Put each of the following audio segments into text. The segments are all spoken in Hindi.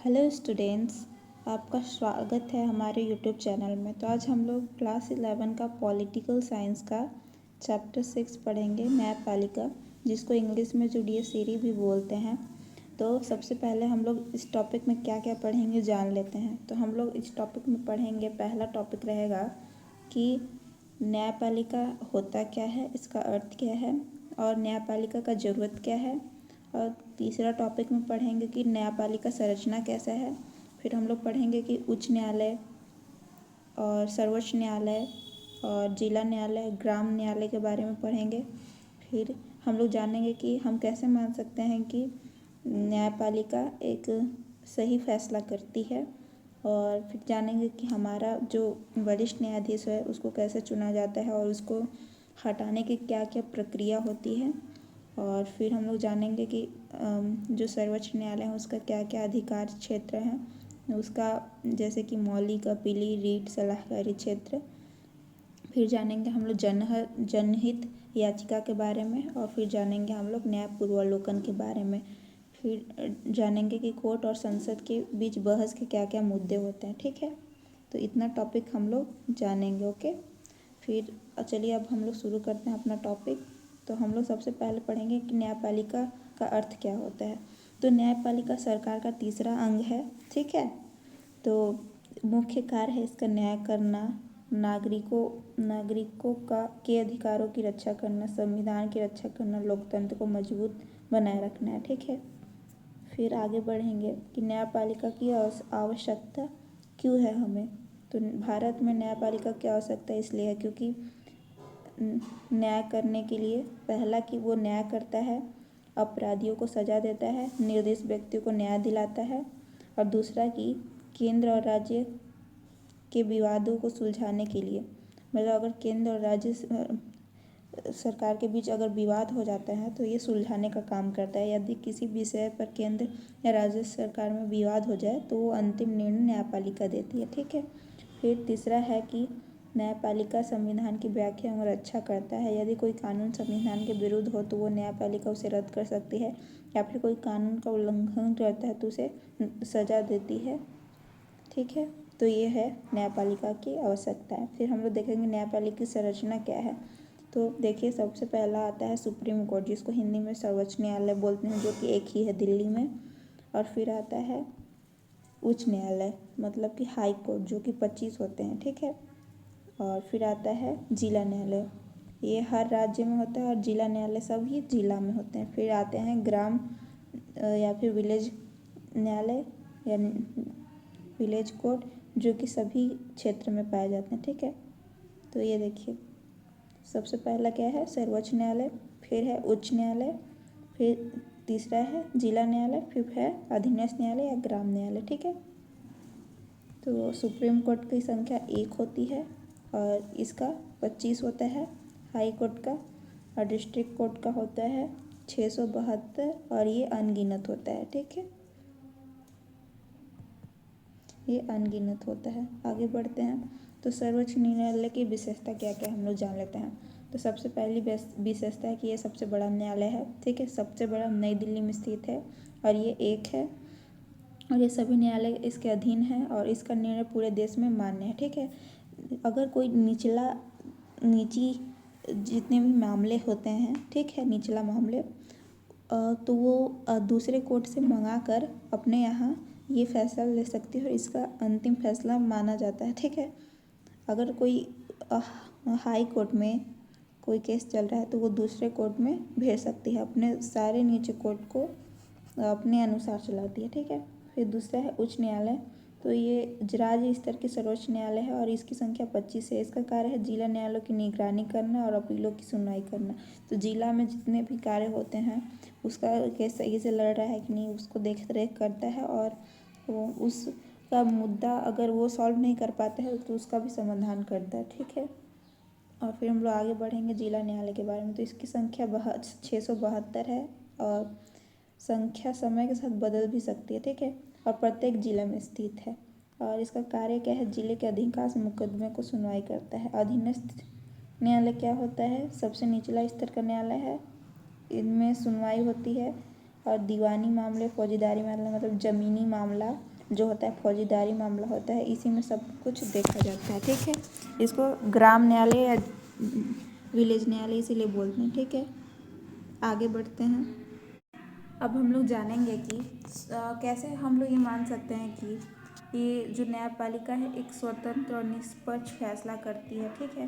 हेलो स्टूडेंट्स, आपका स्वागत है हमारे यूट्यूब चैनल में। तो आज हम लोग क्लास 11 का पॉलिटिकल साइंस का चैप्टर 6 पढ़ेंगे, न्यायपालिका, जिसको इंग्लिश में जुडिशरी भी बोलते हैं। तो सबसे पहले हम लोग इस टॉपिक में क्या क्या पढ़ेंगे जान लेते हैं। तो हम लोग इस टॉपिक में पढ़ेंगे, पहला टॉपिक रहेगा कि न्यायपालिका होता क्या है, इसका अर्थ क्या है और न्यायपालिका का ज़रूरत क्या है। और तीसरा टॉपिक में पढ़ेंगे कि न्यायपालिका संरचना कैसा है। फिर हम लोग पढ़ेंगे कि उच्च न्यायालय और सर्वोच्च न्यायालय और जिला न्यायालय, ग्राम न्यायालय के बारे में पढ़ेंगे। फिर हम लोग जानेंगे कि हम कैसे मान सकते हैं कि न्यायपालिका एक सही फैसला करती है। और फिर जानेंगे कि हमारा जो वरिष्ठ न्यायाधीश है उसको कैसे चुना जाता है और उसको हटाने की क्या क्या प्रक्रिया होती है। और फिर हम लोग जानेंगे कि जो सर्वोच्च न्यायालय है उसका क्या क्या अधिकार क्षेत्र है, उसका जैसे कि मौलिक, अपीली, रीट, सलाहकारी क्षेत्र। फिर जानेंगे हम लोग जनहित याचिका के बारे में। और फिर जानेंगे हम लोग न्याय पूर्वावलोकन के बारे में। फिर जानेंगे कि कोर्ट और संसद के बीच बहस के क्या क्या मुद्दे होते हैं। ठीक है, तो इतना टॉपिक हम लोग जानेंगे। ओके, फिर चलिए अब हम लोग शुरू करते हैं अपना टॉपिक। तो हम लोग सबसे पहले पढ़ेंगे कि न्यायपालिका का अर्थ क्या होता है। तो न्यायपालिका सरकार का तीसरा अंग है। ठीक है, तो मुख्य कार्य है इसका न्याय करना, नागरिकों के अधिकारों की रक्षा करना, संविधान की रक्षा करना, लोकतंत्र को मजबूत बनाए रखना है। ठीक है, फिर आगे बढ़ेंगे कि न्यायपालिका की आवश्यकता क्यों है हमें। तो भारत में न्यायपालिका की आवश्यकता इसलिए है क्योंकि न्याय करने के लिए, पहला कि वो न्याय करता है, अपराधियों को सजा देता है, निर्दोष व्यक्तियों को न्याय दिलाता है। और दूसरा कि केंद्र और राज्य के विवादों को सुलझाने के लिए, मतलब अगर केंद्र और राज्य सरकार के बीच अगर विवाद हो जाता है तो ये सुलझाने का काम करता है। यदि किसी विषय पर केंद्र या राज्य सरकार में विवाद हो जाए तो वो अंतिम निर्णय न्यायपालिका देती है। ठीक है, फिर तीसरा है कि न्यायपालिका संविधान की व्याख्या और रक्षा करता है। यदि कोई कानून संविधान के विरुद्ध हो तो वो न्यायपालिका उसे रद्द कर सकती है, या फिर कोई कानून का उल्लंघन करता है तो उसे सजा देती है। ठीक है, तो ये है न्यायपालिका की आवश्यकताएं। फिर हम लोग देखेंगे न्यायपालिका की संरचना क्या है। तो देखिए, सबसे पहला आता है सुप्रीम कोर्ट, जिसको हिंदी में सर्वोच्च न्यायालय बोलते हैं, जो कि एक ही है दिल्ली में। और फिर आता है उच्च न्यायालय, मतलब कि हाई कोर्ट, जो कि 25 होते हैं। ठीक है, और फिर आता है जिला न्यायालय, ये हर राज्य में होता है, और जिला न्यायालय सभी जिला में होते हैं। फिर आते हैं ग्राम या फिर विलेज न्यायालय या विलेज कोर्ट, जो कि सभी क्षेत्र में पाए जाते हैं। ठीक है, तो ये देखिए, सबसे पहला क्या है, सर्वोच्च न्यायालय, फिर है उच्च न्यायालय, फिर तीसरा है जिला न्यायालय, फिर है अधीनस्थ न्यायालय या ग्राम न्यायालय। ठीक है, तो सुप्रीम कोर्ट की संख्या 1 होती है और इसका 25 होता है हाई कोर्ट का, और डिस्ट्रिक्ट कोर्ट का होता है 672 और ये अनगिनत होता है। ठीक है, ये अनगिनत होता है। आगे बढ़ते हैं, तो सर्वोच्च न्यायालय की विशेषता क्या क्या हम लोग जान लेते हैं। तो सबसे पहली विशेषता है कि ये सबसे बड़ा न्यायालय है। ठीक है, सबसे बड़ा नई दिल्ली में स्थित है और ये एक है, और ये सभी न्यायालय इसके अधीन है और इसका निर्णय पूरे देश में मान्य है। ठीक है, अगर कोई निजी जितने भी मामले होते हैं, ठीक है, निचला मामले, तो वो दूसरे कोर्ट से मंगा कर अपने यहाँ ये फैसला ले सकती है और इसका अंतिम फैसला माना जाता है। ठीक है, अगर कोई हाई कोर्ट में कोई केस चल रहा है तो वो दूसरे कोर्ट में भेज सकती है, अपने सारे नीचे कोर्ट को अपने अनुसार चलाती है। ठीक है, फिर दूसरा है उच्च न्यायालय, तो ये राज्य स्तर के सर्वोच्च न्यायालय है और इसकी संख्या 25 है। इसका कार्य है जिला न्यायालयों की निगरानी करना और अपीलों की सुनवाई करना। तो जिला में जितने भी कार्य होते हैं, उसका केस सही से लड़ रहा है कि नहीं, उसको देख रेख करता है, और वो उसका मुद्दा अगर वो सॉल्व नहीं कर पाते हैं तो उसका भी समाधान करता है। ठीक है, और फिर हम लोग आगे बढ़ेंगे जिला न्यायालय के बारे में। तो इसकी संख्या 672 है और संख्या समय के साथ बदल भी सकती है। ठीक है, और प्रत्येक जिले में स्थित है, और इसका कार्य क्या है, जिले के अधिकांश मुकदमे को सुनवाई करता है। अधीनस्थ न्यायालय क्या होता है, सबसे निचला स्तर का न्यायालय है, इनमें सुनवाई होती है और दीवानी मामले, फौजीदारी मामला मतलब ज़मीनी मामला जो होता है, फौजीदारी मामला होता है, इसी में सब कुछ देखा जाता है। ठीक है, इसको ग्राम न्यायालय या विलेज न्यायालय इसीलिए बोलते हैं। ठीक है, आगे बढ़ते हैं। अब हम लोग जानेंगे कि कैसे हम लोग ये मान सकते हैं कि ये जो न्यायपालिका है एक स्वतंत्र और निष्पक्ष फैसला करती है। ठीक है,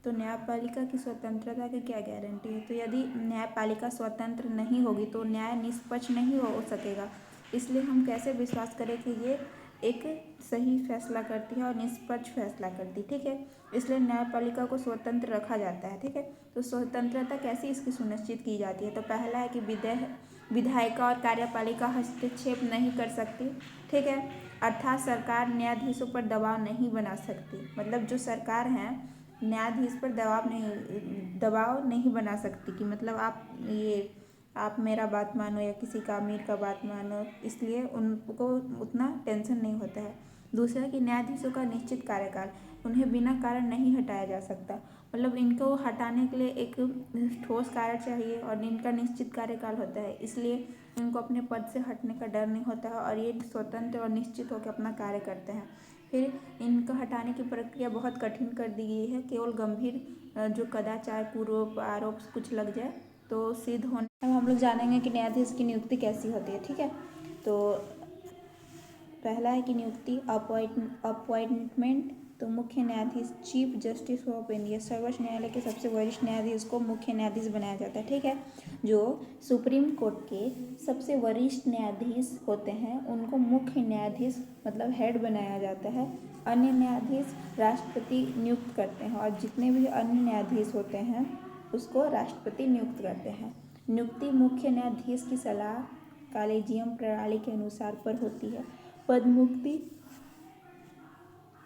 तो न्यायपालिका की स्वतंत्रता की क्या गारंटी है? तो यदि न्यायपालिका स्वतंत्र नहीं होगी तो न्याय निष्पक्ष नहीं हो सकेगा। इसलिए हम कैसे विश्वास करें कि ये एक सही फैसला करती है और निष्पक्ष फैसला करती है। ठीक है, इसलिए न्यायपालिका को स्वतंत्र रखा जाता है। ठीक है, तो स्वतंत्रता कैसे इसकी सुनिश्चित की जाती है? तो पहला है कि विधायिका और कार्यपालिका हस्तक्षेप नहीं कर सकती। ठीक है, अर्थात सरकार न्यायाधीशों पर दबाव नहीं बना सकती। मतलब जो सरकार है न्यायाधीश पर दबाव नहीं बना सकती कि मतलब आप मेरा बात मानो या किसी का अमीर का बात मानो, इसलिए उनको उतना टेंशन नहीं होता है। दूसरा कि न्यायाधीशों का निश्चित कार्यकाल, उन्हें बिना कारण नहीं हटाया जा सकता। मतलब इनको हटाने के लिए एक ठोस कारण चाहिए और इनका निश्चित कार्यकाल होता है, इसलिए इनको अपने पद से हटने का डर नहीं होता है और ये स्वतंत्र और निश्चित होकर अपना कार्य करते हैं। फिर इनको हटाने की प्रक्रिया बहुत कठिन कर दी गई है। केवल गंभीर जो कदाचार, पूर्व आरोप कुछ लग जाए तो सिद्ध होने। अब हम लोग जानेंगे कि न्यायाधीश की नियुक्ति कैसी होती है। ठीक है, तो पहला है कि नियुक्ति अपॉइंटमेंट। तो मुख्य न्यायाधीश चीफ जस्टिस ऑफ इंडिया, सर्वोच्च न्यायालय के सबसे वरिष्ठ न्यायाधीश को मुख्य न्यायाधीश बनाया जाता है। ठीक है, जो सुप्रीम कोर्ट के सबसे वरिष्ठ न्यायाधीश होते हैं उनको मुख्य न्यायाधीश मतलब हेड बनाया जाता है। अन्य न्यायाधीश राष्ट्रपति नियुक्त करते हैं और जितने भी अन्य न्यायाधीश होते हैं उसको राष्ट्रपति नियुक्त करते हैं। नियुक्ति मुख्य न्यायाधीश की सलाह कॉलेजियम प्रणाली के अनुसार पर होती है। पदमुक्ति,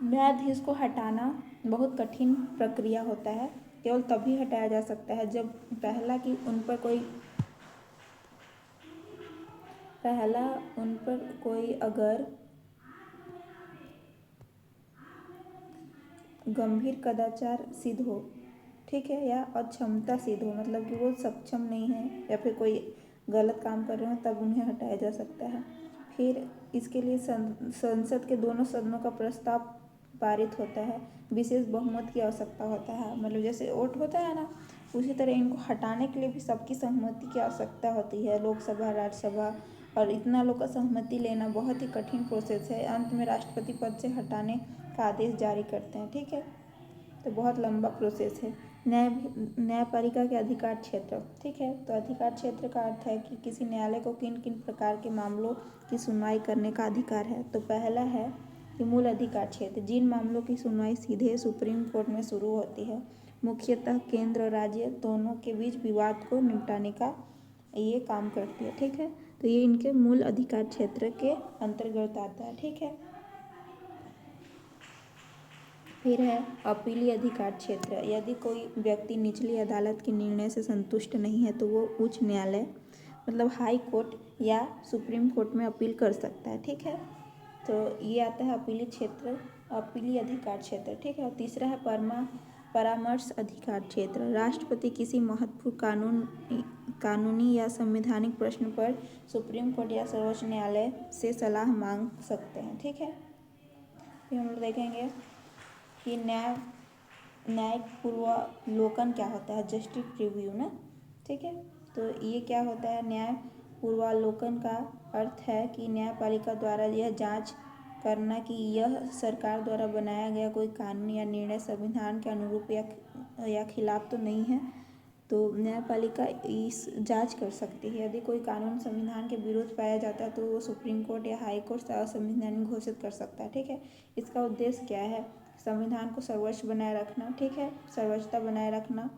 न्यायाधीश को हटाना बहुत कठिन प्रक्रिया होता है। केवल तभी हटाया जा सकता है जब पहला उन पर कोई अगर गंभीर कदाचार सिद्ध हो। ठीक है, या अक्षमता सिद्ध हो, मतलब कि वो सक्षम नहीं है या फिर कोई गलत काम कर रहे हो, तब उन्हें हटाया जा सकता है। फिर इसके लिए संसद के दोनों सदनों का प्रस्ताव पारित होता है। विशेष बहुमत की आवश्यकता होता है, मतलब जैसे वोट होता है ना, उसी तरह इनको हटाने के लिए भी सबकी सहमति की आवश्यकता होती है। लोकसभा, राज्यसभा, और इतना लोग का सहमति लेना बहुत ही कठिन प्रोसेस है। अंत में राष्ट्रपति पद से हटाने का आदेश जारी करते हैं। ठीक है, तो बहुत लंबा प्रोसेस है। न्यायपालिका के अधिकार क्षेत्र। ठीक है, तो अधिकार क्षेत्र का अर्थ है कि किसी न्यायालय को किन किन प्रकार के मामलों की सुनवाई करने का अधिकार है। तो पहला है कि मूल अधिकार क्षेत्र, जिन मामलों की सुनवाई सीधे सुप्रीम कोर्ट में शुरू होती है, मुख्यतः केंद्र और राज्य दोनों के बीच विवाद को निपटाने का ये काम करती है। ठीक है, तो ये इनके मूल अधिकार क्षेत्र के अंतर्गत आता है। ठीक है, फिर है अपीलीय अधिकार क्षेत्र। यदि कोई व्यक्ति निचली अदालत के निर्णय से संतुष्ट नहीं है तो वो उच्च न्यायालय मतलब हाई कोर्ट या सुप्रीम कोर्ट में अपील कर सकता है। ठीक है, तो ये आता है अपीलीय क्षेत्र, अपीलीय अधिकार क्षेत्र। ठीक है, और तीसरा है परामर्श अधिकार क्षेत्र। राष्ट्रपति किसी महत्वपूर्ण कानूनी या संवैधानिक प्रश्न पर सुप्रीम कोर्ट या सर्वोच्च न्यायालय से सलाह मांग सकते हैं। ठीक है, फिर हम लोग देखेंगे कि न्यायिक पूर्वावलोकन क्या होता है, जस्टिस रिव्यू ना। ठीक है, तो ये क्या होता है? न्याय पूर्वावलोकन का अर्थ है कि न्यायपालिका द्वारा यह जांच करना कि यह सरकार द्वारा बनाया गया कोई कानून या निर्णय संविधान के अनुरूप या खिलाफ तो नहीं है। तो न्यायपालिका इस जांच कर सकती है। यदि कोई कानून संविधान के विरुद्ध पाया जाता है तो वो सुप्रीम कोर्ट या हाई कोर्ट से असंवैधानिक घोषित कर सकता है। ठीक है, इसका उद्देश्य क्या है? संविधान को सर्वोच्च बनाए रखना। ठीक है, सर्वोच्चता बनाए रखना,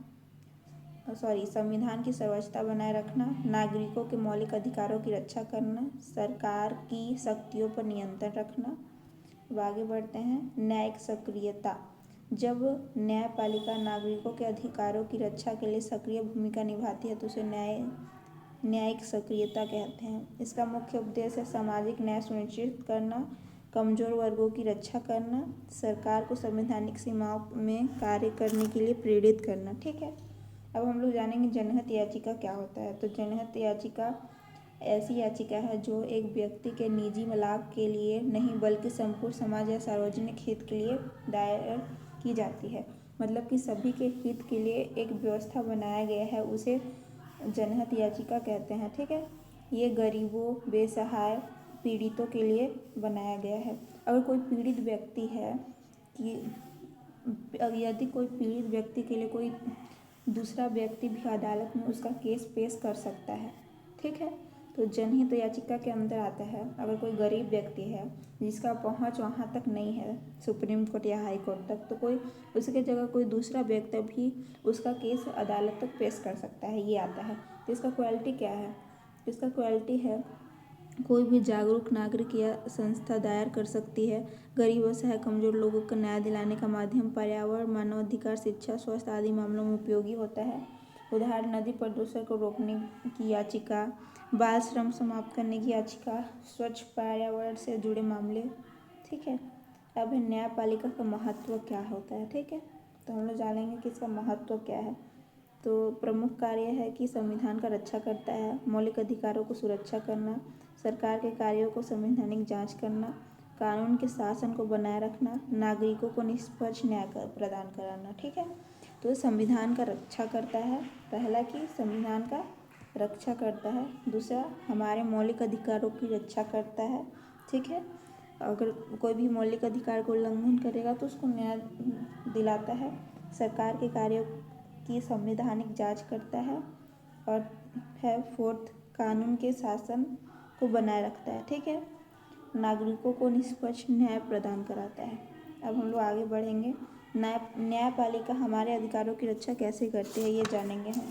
संविधान की सर्वोच्चता बनाए रखना, नागरिकों के मौलिक अधिकारों की रक्षा करना, सरकार की शक्तियों पर नियंत्रण रखना। अब आगे बढ़ते हैं। न्यायिक सक्रियता, जब न्यायपालिका नागरिकों के अधिकारों की रक्षा के लिए सक्रिय भूमिका निभाती है तो उसे न्यायिक सक्रियता कहते हैं। इसका मुख्य उद्देश्य है सामाजिक न्याय सुनिश्चित करना, कमजोर वर्गों की रक्षा करना, सरकार को संवैधानिक सीमाओं में कार्य करने के लिए प्रेरित करना। ठीक है, अब हम लोग जानेंगे जनहित याचिका क्या होता है। तो जनहित याचिका ऐसी याचिका है जो एक व्यक्ति के निजी लाभ के लिए नहीं बल्कि संपूर्ण समाज या सार्वजनिक हित के लिए दायर की जाती है। मतलब कि सभी के हित के लिए एक व्यवस्था बनाया गया है, उसे जनहित याचिका कहते हैं। ठीक है, ये गरीबों, बेसहाय, पीड़ितों के लिए बनाया गया है। अगर कोई पीड़ित व्यक्ति है कि यदि कोई पीड़ित व्यक्ति के लिए कोई दूसरा व्यक्ति भी अदालत में उसका केस पेश कर सकता है। ठीक है, तो जनहित याचिका के अंदर आता है अगर कोई गरीब व्यक्ति है जिसका पहुंच वहां तक नहीं है सुप्रीम कोर्ट या हाई कोर्ट तक, तो कोई उसके जगह कोई दूसरा व्यक्ति भी उसका केस अदालत तक पेश कर सकता है, ये आता है। तो इसका क्वालिटी क्या है? इसका क्वालिटी है कोई भी जागरूक नागरिक या संस्था दायर कर सकती है। गरीब, असहाय, कमजोर लोगों को न्याय दिलाने का माध्यम पर्यावरण, मानवाधिकार, शिक्षा, स्वास्थ्य आदि मामलों में उपयोगी होता है। उदाहरण, नदी प्रदूषण को रोकने की याचिका, बाल श्रम समाप्त करने की याचिका, स्वच्छ पर्यावरण से जुड़े मामले। ठीक है, अब न्यायपालिका का महत्व क्या होता है। ठीक है, तो हम लोग जानेंगे कि इसका महत्व क्या है। तो प्रमुख कार्य है कि संविधान का रक्षा करता है, मौलिक अधिकारों को सुरक्षा करना, सरकार के कार्यों को संवैधानिक जांच करना, कानून के शासन को बनाए रखना, नागरिकों को निष्पक्ष न्याय प्रदान कराना। ठीक है, तो संविधान का रक्षा करता है। पहला कि संविधान का रक्षा करता है, दूसरा हमारे मौलिक अधिकारों की रक्षा करता है। ठीक है, अगर कोई भी मौलिक अधिकार को उल्लंघन करेगा तो उसको न्याय दिलाता है, सरकार के कार्यों की संवैधानिक जांच करता है, और है फोर्थ, कानून के शासन को बनाए रखता है। ठीक है, नागरिकों को निष्पक्ष न्याय प्रदान कराता है। अब हम लोग आगे बढ़ेंगे। न्यायपालिका हमारे अधिकारों की रक्षा कैसे करती है, ये जानेंगे हम।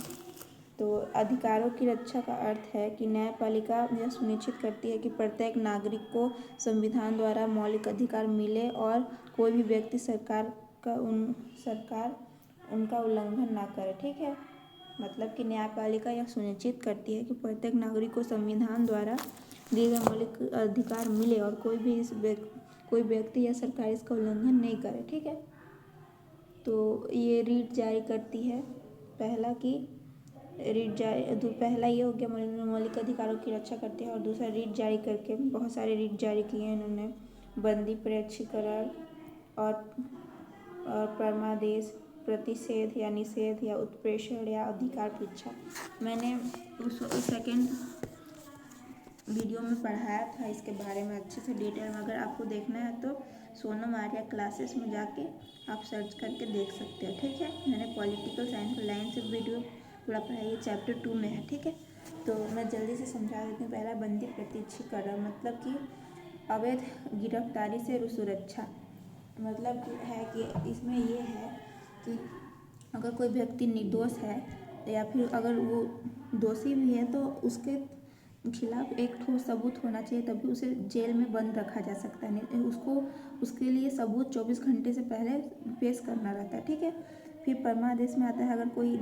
तो अधिकारों की रक्षा का अर्थ है कि न्यायपालिका यह सुनिश्चित करती है कि प्रत्येक नागरिक को संविधान द्वारा मौलिक अधिकार मिले और कोई भी व्यक्ति सरकार उनका उल्लंघन ना करे। ठीक है, मतलब कि न्यायपालिका यह सुनिश्चित करती है कि प्रत्येक नागरिक को संविधान द्वारा दिए गए मौलिक अधिकार मिले और कोई व्यक्ति या सरकार इसका उल्लंघन नहीं करे। ठीक है, तो ये रीट जारी करती है। पहला ये हो गया मौलिक अधिकारों की रक्षा करती है, और दूसरा रीट जारी करके, बहुत सारे रीट जारी किए हैं इन्होंने, बंदी प्रत्यक्षीकरण और परमादेश, प्रतिषेध या निषेध या उत्प्रेषण या अधिकार परीक्षा। मैंने उस सेकेंड वीडियो में पढ़ाया था इसके बारे में अच्छे से डिटेल में। अगर आपको देखना है तो सोनम आर्या क्लासेस में जाके आप सर्च करके देख सकते हैं। ठीक है, मैंने पॉलिटिकल साइंस लाइन से वीडियो पूरा पढ़ाया, ये चैप्टर 2 में है। ठीक है, तो मैं जल्दी से समझा देती हूँ। पहला, बंदी प्रत्यक्षीकरण, मतलब कि अवैध गिरफ्तारी से सुरक्षा। मतलब है कि इसमें ये है कि अगर कोई व्यक्ति निर्दोष है या फिर अगर वो दोषी भी है तो उसके खिलाफ एक ठोस सबूत होना चाहिए, तभी उसे जेल में बंद रखा जा सकता है। उसके लिए सबूत 24 घंटे से पहले पेश करना रहता है। ठीक है, फिर परमादेश में आता है अगर कोई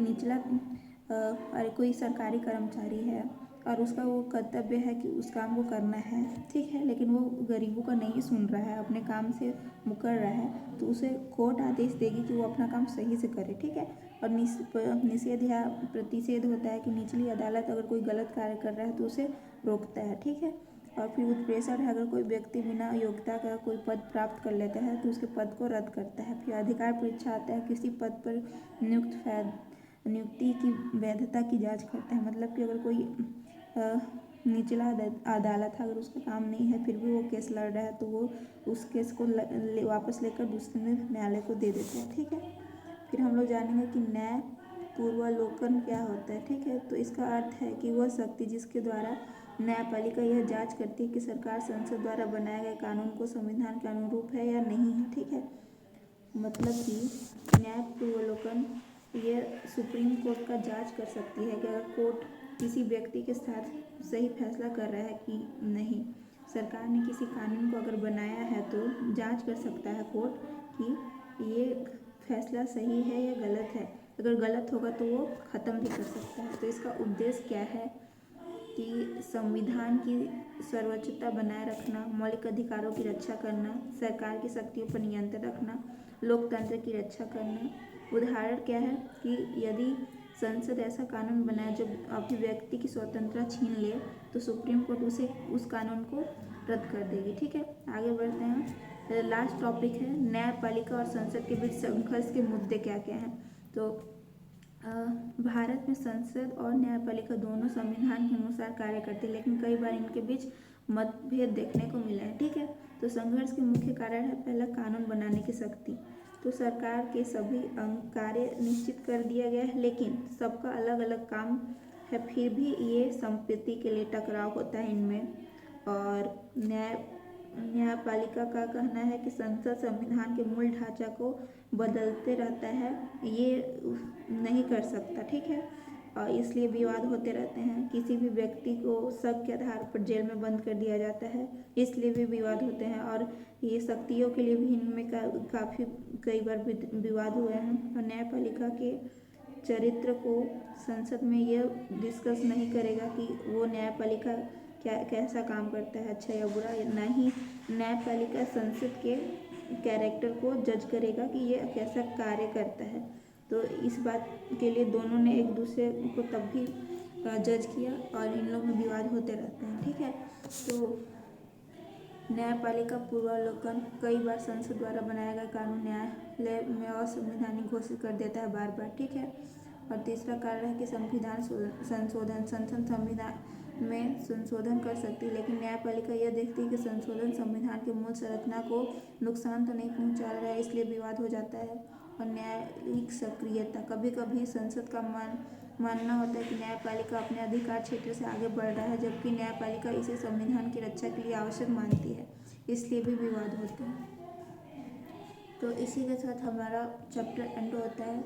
कोई सरकारी कर्मचारी है और उसका वो कर्तव्य है कि उस काम को करना है, ठीक है, लेकिन वो गरीबों का नहीं सुन रहा है, अपने काम से मुकर रहा है, तो उसे कोर्ट आदेश देगी कि वो अपना काम सही से करे। ठीक है, और निषेध या प्रतिषेध होता है कि निचली अदालत अगर कोई गलत कार्य कर रहा है तो उसे रोकता है। ठीक है, और फिर उत्प्रेषण है, अगर कोई व्यक्ति बिना योग्यता का कोई पद प्राप्त कर लेता है तो उसके पद को रद्द करता है। फिर अधिकार परीक्षा आता है, किसी पद पर नियुक्ति की वैधता की जांच करता है। मतलब कि अगर कोई निचला अदालत है, अगर उसका काम नहीं है फिर भी वो केस लड़ रहा है तो वो उस केस को वापस लेकर दूसरे न्यायालय को दे देते हैं। ठीक है, फिर हम लोग जानेंगे कि न्याय पूर्वावलोकन क्या होता है। ठीक है, तो इसका अर्थ है कि वह शक्ति जिसके द्वारा न्यायपालिका यह जांच करती है कि सरकार संसद द्वारा बनाए गए कानून को संविधान के अनुरूप है या नहीं है। ठीक है, मतलब कि न्याय पूर्वावलोकन ये सुप्रीम कोर्ट का जांच कर सकती है कि अगर कोर्ट किसी व्यक्ति के साथ सही फैसला कर रहा है कि नहीं। सरकार ने किसी कानून को अगर बनाया है तो जांच कर सकता है कोर्ट कि ये फैसला सही है या गलत है। अगर गलत होगा तो वो ख़त्म भी कर सकता है। तो इसका उद्देश्य क्या है कि संविधान की सर्वोच्चता बनाए रखना, मौलिक अधिकारों की रक्षा करना, सरकार की शक्तियों पर नियंत्रण रखना, लोकतंत्र की रक्षा करना। उदाहरण क्या है कि यदि संसद ऐसा कानून बनाए जो अभिव्यक्ति की स्वतंत्रता छीन ले तो सुप्रीम कोर्ट उस कानून को रद्द कर देगी। ठीक है, आगे बढ़ते हैं। लास्ट टॉपिक है न्यायपालिका और संसद के बीच संघर्ष के मुद्दे क्या क्या हैं। तो भारत में संसद और न्यायपालिका दोनों संविधान के अनुसार कार्य करती है, लेकिन कई बार इनके बीच मतभेद देखने को मिला है। ठीक है, तो संघर्ष के मुख्य कारण है पहला कानून बनाने की शक्ति। तो सरकार के सभी अंग कार्य निश्चित कर दिया गया है, लेकिन सबका अलग अलग काम है, फिर भी ये संपत्ति के लिए टकराव होता है इनमें। और न्यायपालिका का कहना है कि संसद संविधान के मूल ढांचा को बदलते रहता है, ये नहीं कर सकता। ठीक है, और इसलिए विवाद होते रहते हैं। किसी भी व्यक्ति को शक के आधार पर जेल में बंद कर दिया जाता है, इसलिए भी विवाद होते हैं। और ये शक्तियों के लिए भी इनमें काफ़ी कई बार विवाद हुए हैं। और न्यायपालिका के चरित्र को संसद में यह डिस्कस नहीं करेगा कि वो न्यायपालिका कैसा काम करता है, अच्छा या बुरा। ना ही न्यायपालिका संसद के कैरेक्टर को जज करेगा कि ये कैसा कार्य करता है। तो इस बात के लिए दोनों ने एक दूसरे को तब भी जज किया और इन लोगों में विवाद होते रहते हैं। ठीक है, तो न्यायपालिका पूर्वावलोकन कई बार संसद द्वारा बनाया गया कानून न्यायालय में असंवैधानिक घोषित कर देता है बार बार। ठीक है, और तीसरा कारण है कि संविधान संशोधन। संसद संविधान में संशोधन कर सकती है, लेकिन न्यायपालिका यह देखती है कि संशोधन संविधान के मूल संरचना को नुकसान तो नहीं पहुंचा रहा है, इसलिए विवाद हो जाता है। और न्यायिक सक्रियता, कभी कभी संसद का मानना होता है कि न्यायपालिका अपने अधिकार क्षेत्र से आगे बढ़ रहा है, जबकि न्यायपालिका इसे संविधान की रक्षा के लिए आवश्यक मानती है, इसलिए भी विवाद होते हैं। तो इसी के साथ हमारा चैप्टर एंड होता है।